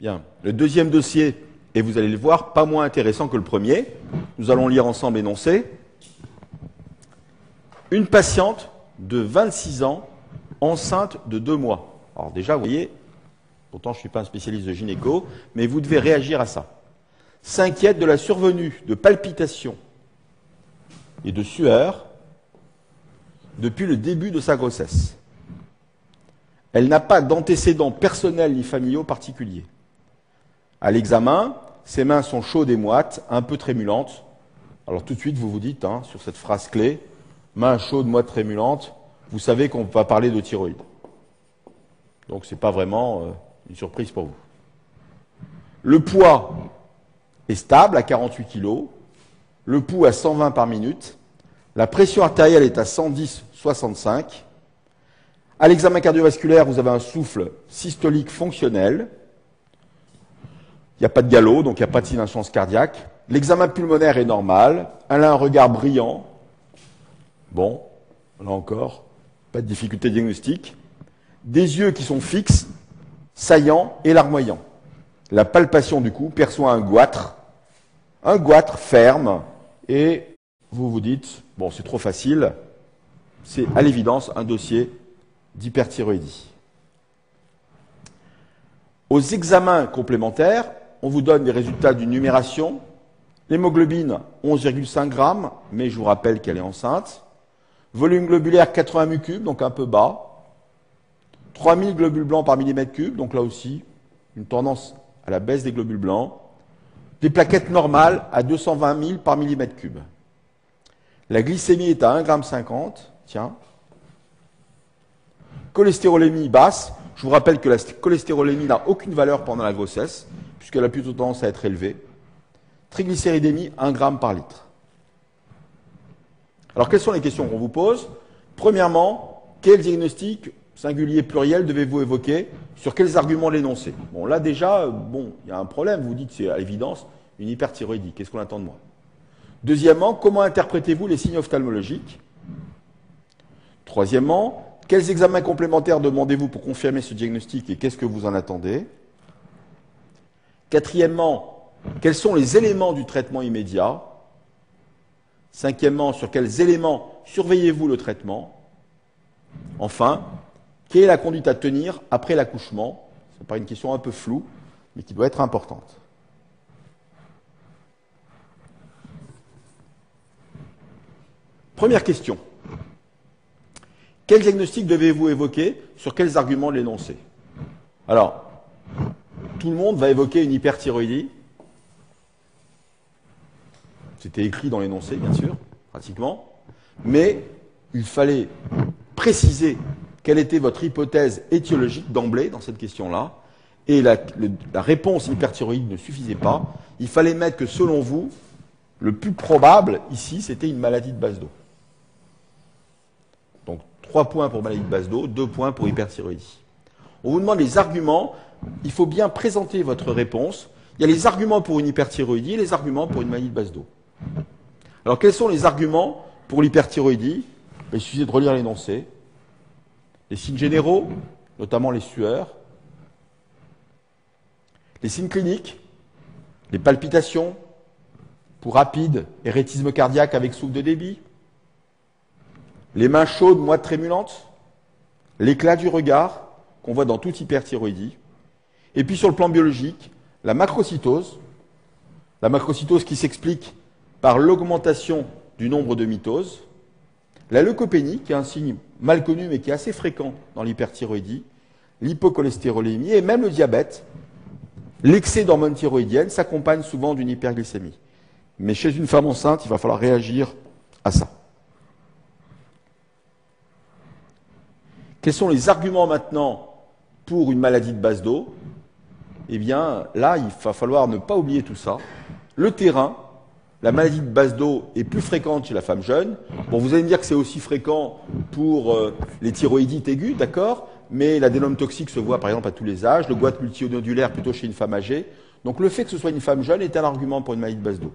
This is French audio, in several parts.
Bien. Le deuxième dossier, et vous allez le voir, pas moins intéressant que le premier. Nous allons lire ensemble l'énoncé. Une patiente de 26 ans, enceinte de 2 mois. Alors déjà, vous voyez, pourtant je ne suis pas un spécialiste de gynéco, mais vous devez réagir à ça. S'inquiète de la survenue de palpitations et de sueur depuis le début de sa grossesse. Elle n'a pas d'antécédents personnels ni familiaux particuliers. À l'examen, ses mains sont chaudes et moites, un peu trémulantes. Alors tout de suite, vous vous dites, sur cette phrase clé, mains chaudes, moites, trémulantes, vous savez qu'on va parler de thyroïde. Donc ce n'est pas vraiment une surprise pour vous. Le poids est stable à 48 kg, le pouls à 120 par minute, la pression artérielle est à 110/65. À l'examen cardiovasculaire, vous avez un souffle systolique fonctionnel. Il n'y a pas de galop, donc il n'y a pas de signe d'insuffisance cardiaque. L'examen pulmonaire est normal. Elle a un regard brillant. Bon, là encore, pas de difficulté diagnostique. Des yeux qui sont fixes, saillants et larmoyants. La palpation du cou perçoit un goitre ferme, et vous vous dites, bon, c'est trop facile, c'est à l'évidence un dossier d'hyperthyroïdie. Aux examens complémentaires, on vous donne les résultats d'une numération. L'hémoglobine, 11,5 grammes, mais je vous rappelle qu'elle est enceinte. Volume globulaire, 80 μ3, donc un peu bas. 3000 globules blancs par millimètre cube, donc là aussi, une tendance à la baisse des globules blancs. Des plaquettes normales à 220 000 par millimètre cube. La glycémie est à 1,50 g, tiens. Cholestérolémie basse. Je vous rappelle que la cholestérolémie n'a aucune valeur pendant la grossesse, puisqu'elle a plutôt tendance à être élevée. Triglycéridémie, 1 g par litre. Alors, quelles sont les questions qu'on vous pose? Premièrement, quel diagnostic singulier pluriel devez-vous évoquer? Sur quels arguments l'énoncer? Bon, là déjà, il y a un problème. Vous dites, c'est à l'évidence, une hyperthyroïdie. Qu'est-ce qu'on attend de moi? Deuxièmement, comment interprétez-vous les signes ophtalmologiques? Troisièmement, quels examens complémentaires demandez-vous pour confirmer ce diagnostic et qu'est-ce que vous en attendez? Quatrièmement, quels sont les éléments du traitement immédiat? Cinquièmement, sur quels éléments surveillez-vous le traitement? Enfin, quelle est la conduite à tenir après l'accouchement? Ce n'est pas une question un peu floue, mais qui doit être importante. Première question. Quel diagnostic devez-vous évoquer? Sur quels arguments l'énoncer? Alors, tout le monde va évoquer une hyperthyroïdie. C'était écrit dans l'énoncé, bien sûr, pratiquement. Mais il fallait préciser quelle était votre hypothèse étiologique d'emblée dans cette question-là. Et la réponse hyperthyroïde ne suffisait pas. Il fallait mettre que, selon vous, le plus probable, ici, c'était une maladie de base d'eau. Donc, 3 points pour maladie de base d'eau, 2 points pour hyperthyroïdie. On vous demande les arguments. Il faut bien présenter votre réponse. Il y a les arguments pour une hyperthyroïdie et les arguments pour une maladie de base d'eau. Alors, quels sont les arguments pour l'hyperthyroïdie? Il suffit de relire l'énoncé. Les signes généraux, notamment les sueurs. Les signes cliniques, les palpitations, pouls rapides, éréthisme cardiaque avec souffle de débit. Les mains chaudes, moites trémulantes. L'éclat du regard, qu'on voit dans toute hyperthyroïdie. Et puis sur le plan biologique, la macrocytose. La macrocytose qui s'explique par l'augmentation du nombre de mitoses. La leucopénie, qui est un signe mal connu mais qui est assez fréquent dans l'hyperthyroïdie. L'hypocholestérolémie et même le diabète. L'excès d'hormones thyroïdiennes s'accompagne souvent d'une hyperglycémie. Mais chez une femme enceinte, il va falloir réagir à ça. Quels sont les arguments maintenant pour une maladie de base d'eau? Eh bien, là, il va falloir ne pas oublier tout ça. Le terrain, la maladie de base d'eau est plus fréquente chez la femme jeune. Bon, vous allez me dire que c'est aussi fréquent pour les thyroïdites aiguës, d'accord? Mais l'adénome toxique se voit par exemple à tous les âges, le goitre multinodulaire plutôt chez une femme âgée. Donc le fait que ce soit une femme jeune est un argument pour une maladie de base d'eau.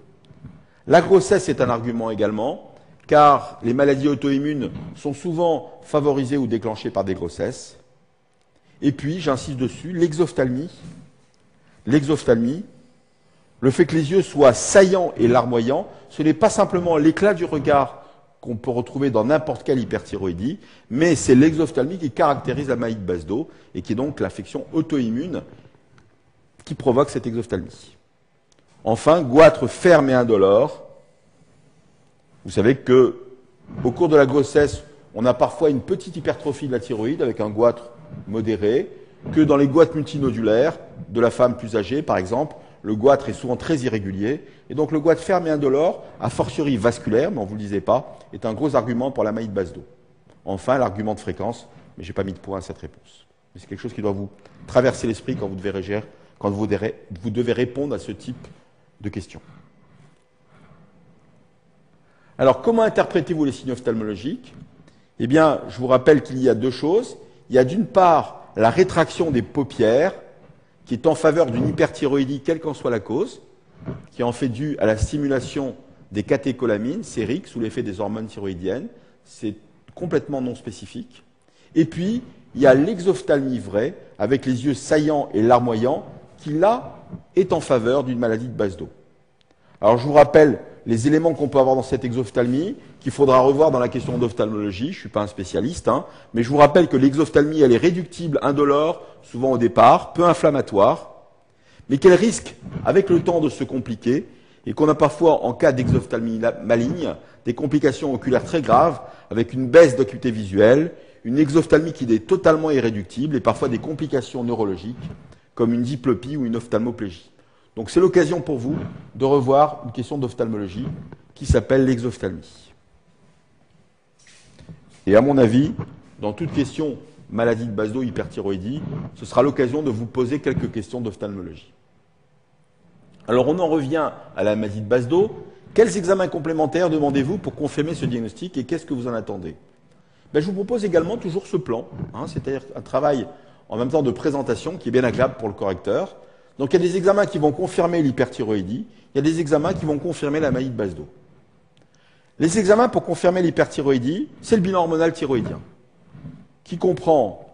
La grossesse est un argument également, car les maladies auto-immunes sont souvent favorisées ou déclenchées par des grossesses. Et puis, j'insiste dessus, l'exophtalmie. l'exophthalmie, le fait que les yeux soient saillants et larmoyants, ce n'est pas simplement l'éclat du regard qu'on peut retrouver dans n'importe quelle hyperthyroïdie, mais c'est l'exophthalmie qui caractérise la maladie de Basedow et qui est donc l'affection auto-immune qui provoque cette exophthalmie. Enfin, goitre ferme et indolore. Vous savez que au cours de la grossesse, on a parfois une petite hypertrophie de la thyroïde avec un goitre modéré, que dans les goitres multinodulaires de la femme plus âgée, par exemple, le goitre est souvent très irrégulier. Et donc le goitre ferme et indolore, a fortiori vasculaire, mais on ne vous le disait pas, est un gros argument pour la maladie de Basedow. Enfin, l'argument de fréquence, mais je n'ai pas mis de point à cette réponse. Mais c'est quelque chose qui doit vous traverser l'esprit quand vous devez répondre à ce type de questions. Alors, comment interprétez-vous les signes ophtalmologiques? Eh bien, je vous rappelle qu'il y a deux choses. Il y a d'une part la rétraction des paupières, qui est en faveur d'une hyperthyroïdie, quelle qu'en soit la cause, qui est en fait due à la stimulation des catécholamines sériques sous l'effet des hormones thyroïdiennes. C'est complètement non spécifique. Et puis, il y a l'exophthalmie vraie, avec les yeux saillants et larmoyants, qui, là, est en faveur d'une maladie de Basedow. Alors, je vous rappelle les éléments qu'on peut avoir dans cette exophthalmie, qu'il faudra revoir dans la question d'ophtalmologie. Je ne suis pas un spécialiste, mais je vous rappelle que l'exophthalmie, elle est réductible, indolore, souvent au départ, peu inflammatoire, mais qu'elle risque, avec le temps, de se compliquer, et qu'on a parfois, en cas d'exophthalmie maligne, des complications oculaires très graves, avec une baisse d'acuité visuelle, une exophthalmie qui est totalement irréductible, et parfois des complications neurologiques, comme une diplopie ou une ophtalmoplégie. Donc c'est l'occasion pour vous de revoir une question d'ophtalmologie qui s'appelle l'exophthalmie. Et à mon avis, dans toute question maladie de Basedow, hyperthyroïdie, ce sera l'occasion de vous poser quelques questions d'ophtalmologie. Alors on en revient à la maladie de Basedow. Quels examens complémentaires demandez-vous pour confirmer ce diagnostic et qu'est-ce que vous en attendez? Je vous propose également toujours ce plan, c'est-à-dire un travail en même temps de présentation qui est bien agréable pour le correcteur. Donc il y a des examens qui vont confirmer l'hyperthyroïdie, il y a des examens qui vont confirmer la maladie de Basedow. Les examens pour confirmer l'hyperthyroïdie, c'est le bilan hormonal thyroïdien, qui comprend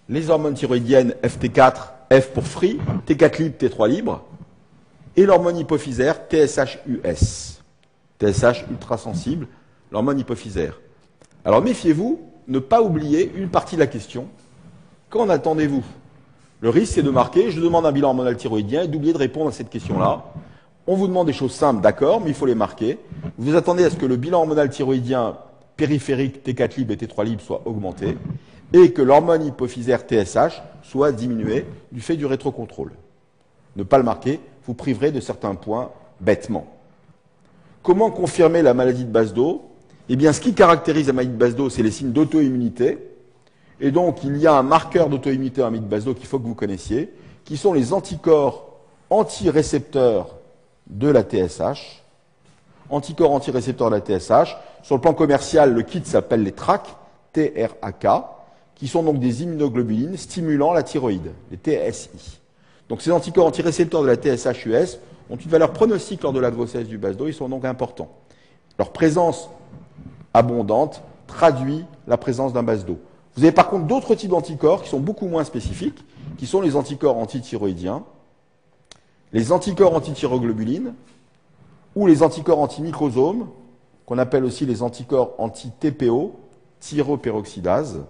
les hormones thyroïdiennes FT4, F pour free, T4 libre, T3 libre, et l'hormone hypophysaire TSH-US, TSH ultrasensible, l'hormone hypophysaire. Alors méfiez-vous, ne pas oublier une partie de la question. Qu'en attendez-vous? Le risque, c'est de marquer, je demande un bilan hormonal thyroïdien et d'oublier de répondre à cette question-là. On vous demande des choses simples, d'accord, mais il faut les marquer. Vous attendez à ce que le bilan hormonal thyroïdien périphérique T4 libre et T3 libre soit augmenté et que l'hormone hypophysaire TSH soit diminuée du fait du rétrocontrôle. Ne pas le marquer, vous priverez de certains points bêtement. Comment confirmer la maladie de Basedow? Eh bien, ce qui caractérise la maladie de Basedow, c'est les signes d'auto-immunité. Et donc, il y a un marqueur d'auto-immunité en maladie de Basedow qu'il faut que vous connaissiez, qui sont les anticorps antirécepteurs de la TSH. Anticorps antirécepteurs de la TSH. Sur le plan commercial, le kit s'appelle les TRAC, TRAK, qui sont donc des immunoglobulines stimulant la thyroïde, les TSI. Donc, ces anticorps antirécepteurs de la TSH-US ont une valeur pronostique lors de la grossesse du Basedow, ils sont donc importants. Leur présence abondante traduit la présence d'un Basedow. Vous avez par contre d'autres types d'anticorps qui sont beaucoup moins spécifiques, qui sont les anticorps antithyroïdiens, les anticorps antithyroglobulines ou les anticorps antimicrosomes, qu'on appelle aussi les anticorps anti-TPO, thyroperoxydase.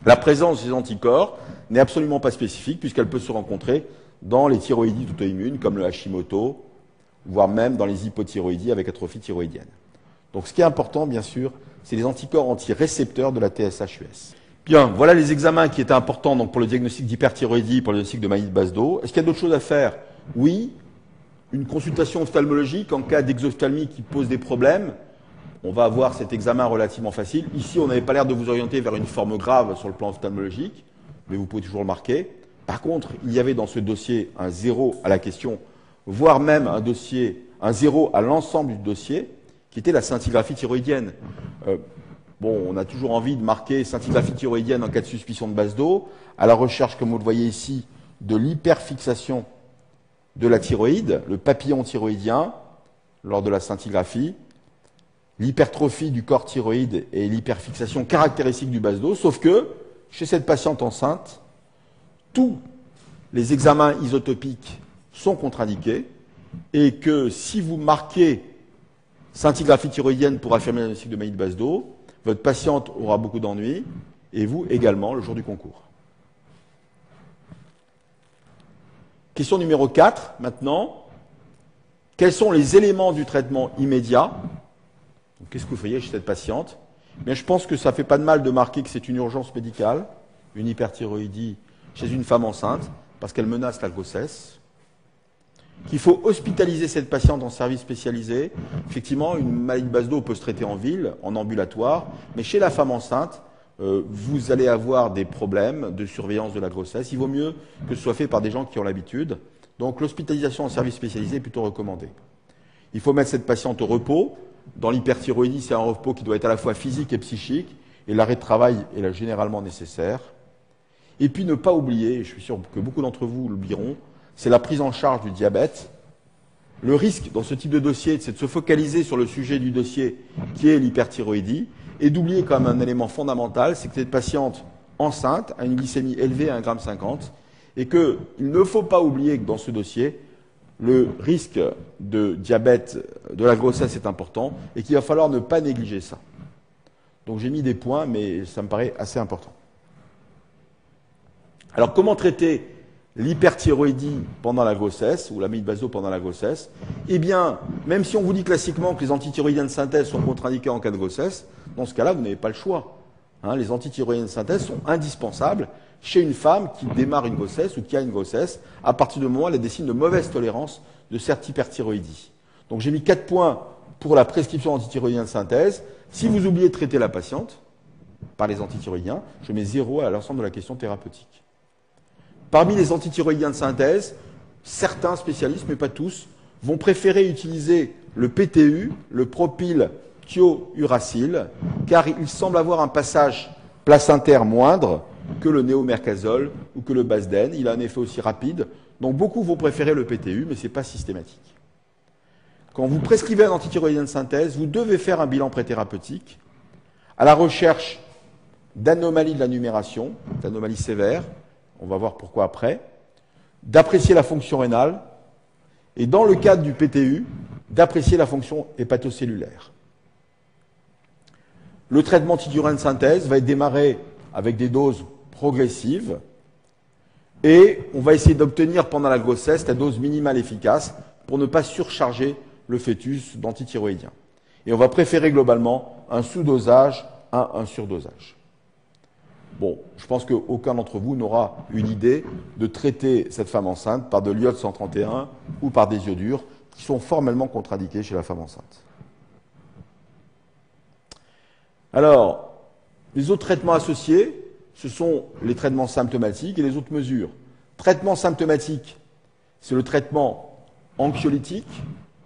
La présence de ces anticorps n'est absolument pas spécifique puisqu'elle peut se rencontrer dans les thyroïdies auto-immunes comme le Hashimoto, voire même dans les hypothyroïdies avec atrophie thyroïdienne. Donc ce qui est important, bien sûr, c'est les anticorps antirécepteurs de la TSH-US. Bien, voilà les examens qui étaient importants donc, pour le diagnostic d'hyperthyroïdie, pour le diagnostic de maladie de Basedow. Est-ce qu'il y a d'autres choses à faire? Oui, une consultation ophtalmologique en cas d'exophthalmie qui pose des problèmes. On va avoir cet examen relativement facile. Ici, on n'avait pas l'air de vous orienter vers une forme grave sur le plan ophtalmologique, mais vous pouvez toujours le marquer. Par contre, il y avait dans ce dossier un 0 à la question, voire même un 0 à l'ensemble du dossier, qui était la scintigraphie thyroïdienne. On a toujours envie de marquer scintigraphie thyroïdienne en cas de suspicion de Basedow, à la recherche, comme vous le voyez ici, de l'hyperfixation de la thyroïde, le papillon thyroïdien, lors de la scintigraphie, l'hypertrophie du corps thyroïde et l'hyperfixation caractéristique du Basedow, sauf que, chez cette patiente enceinte, tous les examens isotopiques sont contre-indiqués et que si vous marquez scintigraphie thyroïdienne pour affirmer le diagnostic de maladie de base d'eau, votre patiente aura beaucoup d'ennuis et vous également le jour du concours. Question numéro 4, maintenant. Quels sont les éléments du traitement immédiat? Qu'est-ce que vous feriez chez cette patiente? Mais je pense que ça ne fait pas de mal de marquer que c'est une urgence médicale, une hyperthyroïdie chez une femme enceinte, parce qu'elle menace la grossesse. Qu'il faut hospitaliser cette patiente en service spécialisé. Effectivement, une maladie de base d'eau peut se traiter en ville, en ambulatoire, mais chez la femme enceinte, vous allez avoir des problèmes de surveillance de la grossesse. Il vaut mieux que ce soit fait par des gens qui ont l'habitude. Donc l'hospitalisation en service spécialisé est plutôt recommandée. Il faut mettre cette patiente au repos. Dans l'hyperthyroïdie, c'est un repos qui doit être à la fois physique et psychique, et l'arrêt de travail est là généralement nécessaire. Et puis ne pas oublier, et je suis sûr que beaucoup d'entre vous l'oublieront, c'est la prise en charge du diabète. Le risque dans ce type de dossier, c'est de se focaliser sur le sujet du dossier qui est l'hyperthyroïdie, et d'oublier quand même un élément fondamental, c'est que cette patiente enceinte a une glycémie élevée à 1,50 g, et qu'il ne faut pas oublier que dans ce dossier, le risque de diabète de la grossesse est important, et qu'il va falloir ne pas négliger ça. Donc j'ai mis des points, mais ça me paraît assez important. Alors comment traiter l'hyperthyroïdie pendant la grossesse, ou la maladie de base d'eau pendant la grossesse? Eh bien, même si on vous dit classiquement que les antithyroïdiens de synthèse sont contre-indiqués en cas de grossesse, dans ce cas-là, vous n'avez pas le choix. Les antithyroïdiens de synthèse sont indispensables chez une femme qui démarre une grossesse ou qui a une grossesse, à partir du moment où elle a des signes de mauvaise tolérance de cette hyperthyroïdie. Donc j'ai mis 4 points pour la prescription d'antithyroïdiens de synthèse. Si vous oubliez de traiter la patiente par les antithyroïdiens, je mets 0 à l'ensemble de la question thérapeutique. Parmi les antithyroïdiens de synthèse, certains spécialistes, mais pas tous, vont préférer utiliser le PTU, le propylthiouracil, car il semble avoir un passage placentaire moindre que le néomercazole ou que le Basden. Il a un effet aussi rapide. Donc beaucoup vont préférer le PTU, mais ce n'est pas systématique. Quand vous prescrivez un antithyroïdien de synthèse, vous devez faire un bilan préthérapeutique à la recherche d'anomalies de la numération, d'anomalies sévères, on va voir pourquoi après, d'apprécier la fonction rénale, et dans le cadre du PTU, d'apprécier la fonction hépatocellulaire. Le traitement antithyroïdien de synthèse va être démarré avec des doses progressives, et on va essayer d'obtenir pendant la grossesse la dose minimale efficace pour ne pas surcharger le fœtus d'antithyroïdien. Et on va préférer globalement un sous-dosage à un surdosage. Bon, je pense qu'aucun d'entre vous n'aura une idée de traiter cette femme enceinte par de l'iode 131 ou par des iodures qui sont formellement contre-indiqués chez la femme enceinte. Alors, les autres traitements associés, ce sont les traitements symptomatiques et les autres mesures. Traitement symptomatique, c'est le traitement anxiolytique,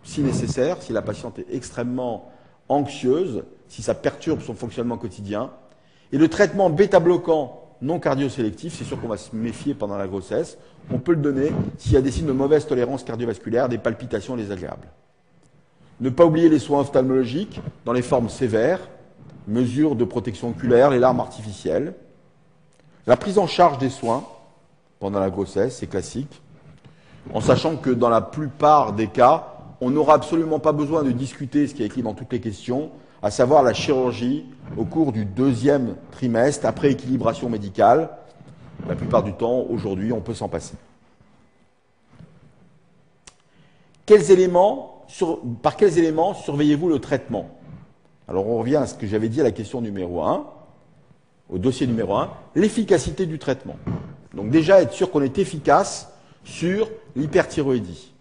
si nécessaire, si la patiente est extrêmement anxieuse, si ça perturbe son fonctionnement quotidien. Et le traitement bêta-bloquant non cardio-sélectif, c'est sûr qu'on va se méfier pendant la grossesse. On peut le donner s'il y a des signes de mauvaise tolérance cardiovasculaire, des palpitations désagréables. Ne pas oublier les soins ophtalmologiques dans les formes sévères, mesures de protection oculaire, les larmes artificielles. La prise en charge des soins pendant la grossesse, c'est classique, en sachant que dans la plupart des cas, on n'aura absolument pas besoin de discuter ce qui est écrit dans toutes les questions, à savoir la chirurgie au cours du 2e trimestre, après équilibration médicale. La plupart du temps, aujourd'hui, on peut s'en passer. Par quels éléments surveillez-vous le traitement? Alors on revient à ce que j'avais dit à la question numéro 1, au dossier numéro 1, l'efficacité du traitement. Donc déjà, être sûr qu'on est efficace sur l'hyperthyroïdie.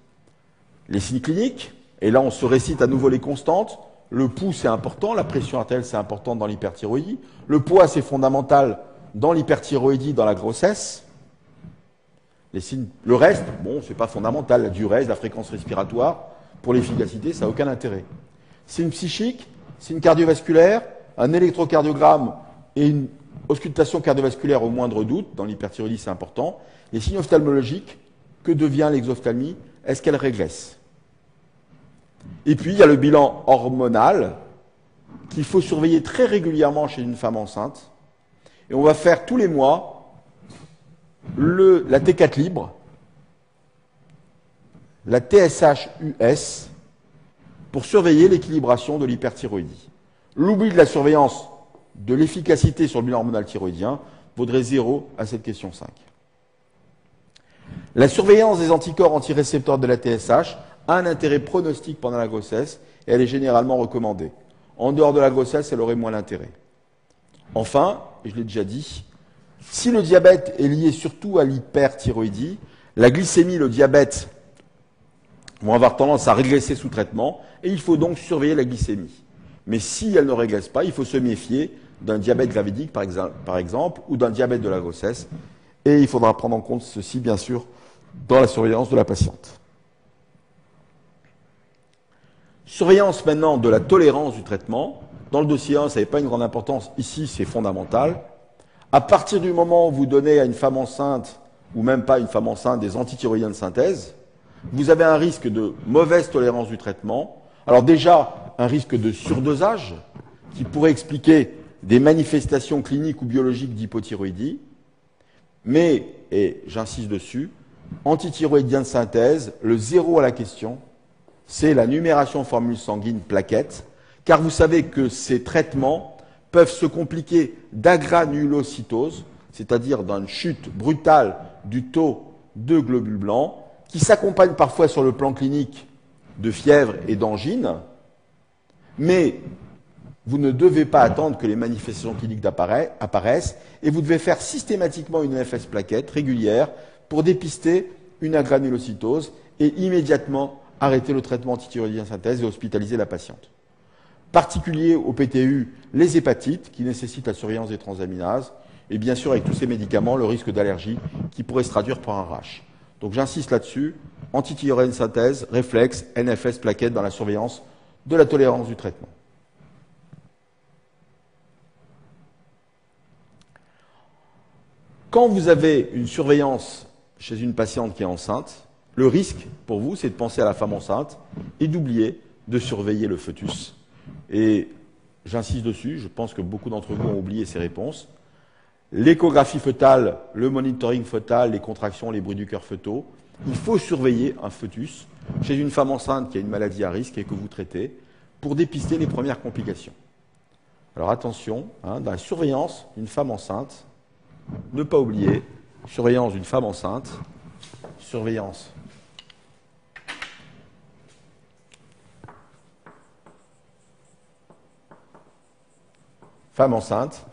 Les signes cliniques, et là on se récite à nouveau les constantes. Le pouls, c'est important, la pression artérielle, c'est important dans l'hyperthyroïdie. Le poids, c'est fondamental dans l'hyperthyroïdie, dans la grossesse. Le reste, bon, c'est pas fondamental. La diurèse, la fréquence respiratoire, pour l'efficacité, ça n'a aucun intérêt. Signe psychique, signe cardiovasculaire, un électrocardiogramme et une auscultation cardiovasculaire au moindre doute. Dans l'hyperthyroïdie, c'est important. Les signes ophtalmologiques, que devient l'exophtalmie? Est-ce qu'elle régresse? Et puis, il y a le bilan hormonal qu'il faut surveiller très régulièrement chez une femme enceinte. Et on va faire tous les mois la T4 libre, la TSH-US, pour surveiller l'équilibration de l'hyperthyroïdie. L'oubli de la surveillance de l'efficacité sur le bilan hormonal thyroïdien vaudrait 0 à cette question 5. La surveillance des anticorps antirécepteurs de la TSH a un intérêt pronostique pendant la grossesse et elle est généralement recommandée. En dehors de la grossesse, elle aurait moins d'intérêt. Enfin, et je l'ai déjà dit, si le diabète est lié surtout à l'hyperthyroïdie, la glycémie et le diabète vont avoir tendance à régresser sous traitement et il faut donc surveiller la glycémie. Mais si elle ne régresse pas, il faut se méfier d'un diabète gravidique, par exemple, ou d'un diabète de la grossesse. Et il faudra prendre en compte ceci, bien sûr, dans la surveillance de la patiente. Surveillance maintenant de la tolérance du traitement. Dans le dossier 1, ça n'avait pas une grande importance. Ici, c'est fondamental. À partir du moment où vous donnez à une femme enceinte, ou même pas une femme enceinte, des antithyroïdiens de synthèse, vous avez un risque de mauvaise tolérance du traitement. Alors déjà, un risque de surdosage, qui pourrait expliquer des manifestations cliniques ou biologiques d'hypothyroïdie. Mais, et j'insiste dessus, antithyroïdien de synthèse, le 0 à la question, c'est la numération formule sanguine plaquette, car vous savez que ces traitements peuvent se compliquer d'agranulocytose, c'est-à-dire d'une chute brutale du taux de globules blancs, qui s'accompagne parfois sur le plan clinique de fièvre et d'angine, mais vous ne devez pas attendre que les manifestations cliniques apparaissent et vous devez faire systématiquement une NFS plaquette régulière pour dépister une agranulocytose et immédiatement arrêter le traitement antithyroïdien synthèse et hospitaliser la patiente. Particulier au PTU, les hépatites qui nécessitent la surveillance des transaminases et bien sûr avec tous ces médicaments, le risque d'allergie qui pourrait se traduire par un rash. Donc j'insiste là-dessus, antithyroïdien synthèse, réflexe, NFS plaquette dans la surveillance de la tolérance du traitement. Quand vous avez une surveillance chez une patiente qui est enceinte, le risque pour vous, c'est de penser à la femme enceinte et d'oublier de surveiller le fœtus. Et j'insiste dessus, je pense que beaucoup d'entre vous ont oublié ces réponses. L'échographie fœtale, le monitoring fœtal, les contractions, les bruits du cœur fœtaux, il faut surveiller un fœtus chez une femme enceinte qui a une maladie à risque et que vous traitez pour dépister les premières complications. Alors attention, dans la surveillance d'une femme enceinte, ne pas oublier, surveillance d'une femme enceinte, surveillance femme enceinte,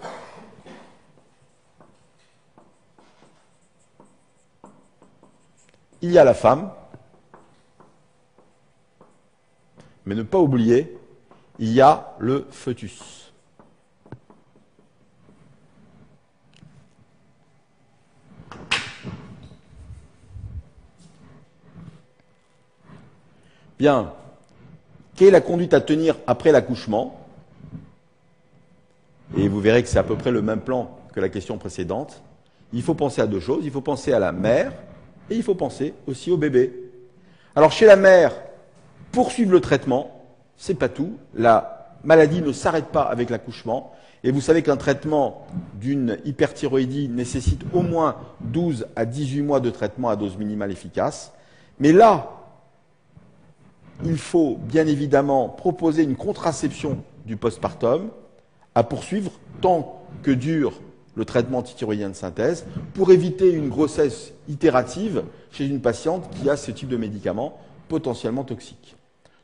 il y a la femme, mais ne pas oublier, il y a le fœtus. Bien, quelle est la conduite à tenir après l'accouchement? Et vous verrez que c'est à peu près le même plan que la question précédente. Il faut penser à deux choses. Il faut penser à la mère et il faut penser aussi au bébé. Alors chez la mère, poursuivre le traitement, c'est pas tout. La maladie ne s'arrête pas avec l'accouchement. Et vous savez qu'un traitement d'une hyperthyroïdie nécessite au moins 12 à 18 mois de traitement à dose minimale efficace. Mais là, il faut bien évidemment proposer une contraception du postpartum à poursuivre tant que dure le traitement antithyroïdien de synthèse pour éviter une grossesse itérative chez une patiente qui a ce type de médicament potentiellement toxique.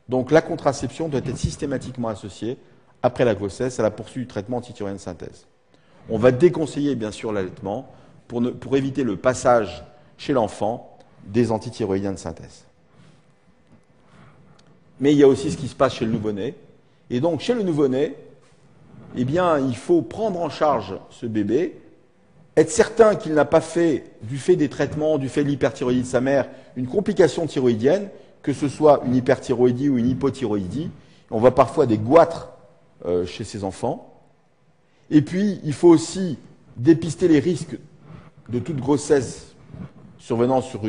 Donc la contraception doit être systématiquement associée après la grossesse à la poursuite du traitement antithyroïdien de synthèse. On va déconseiller bien sûr l'allaitement pour éviter le passage chez l'enfant des antithyroïdiens de synthèse. Mais il y a aussi ce qui se passe chez le nouveau-né. Et donc, chez le nouveau-né, eh bien, il faut prendre en charge ce bébé, être certain qu'il n'a pas fait, du fait des traitements, du fait de l'hyperthyroïdie de sa mère, une complication thyroïdienne, que ce soit une hyperthyroïdie ou une hypothyroïdie. On voit parfois des goitres chez ces enfants. Et puis, il faut aussi dépister les risques de toute grossesse survenant sur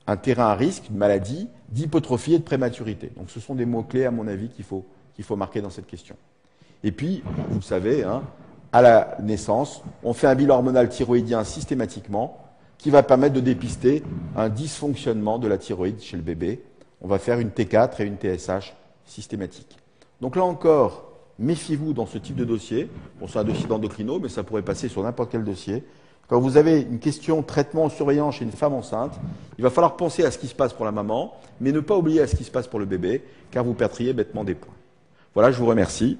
un terrain à risque, une maladie, d'hypotrophie et de prématurité. Donc ce sont des mots-clés, à mon avis, qu'il faut marquer dans cette question. Et puis, vous le savez, à la naissance, on fait un bilan hormonal thyroïdien systématiquement qui va permettre de dépister un dysfonctionnement de la thyroïde chez le bébé. On va faire une T4 et une TSH systématique. Donc là encore, méfiez-vous dans ce type de dossier. Bon, c'est un dossier d'endocrino, mais ça pourrait passer sur n'importe quel dossier. Quand vous avez une question traitement surveillant chez une femme enceinte, il va falloir penser à ce qui se passe pour la maman, mais ne pas oublier à ce qui se passe pour le bébé, car vous perdriez bêtement des points. Voilà, je vous remercie.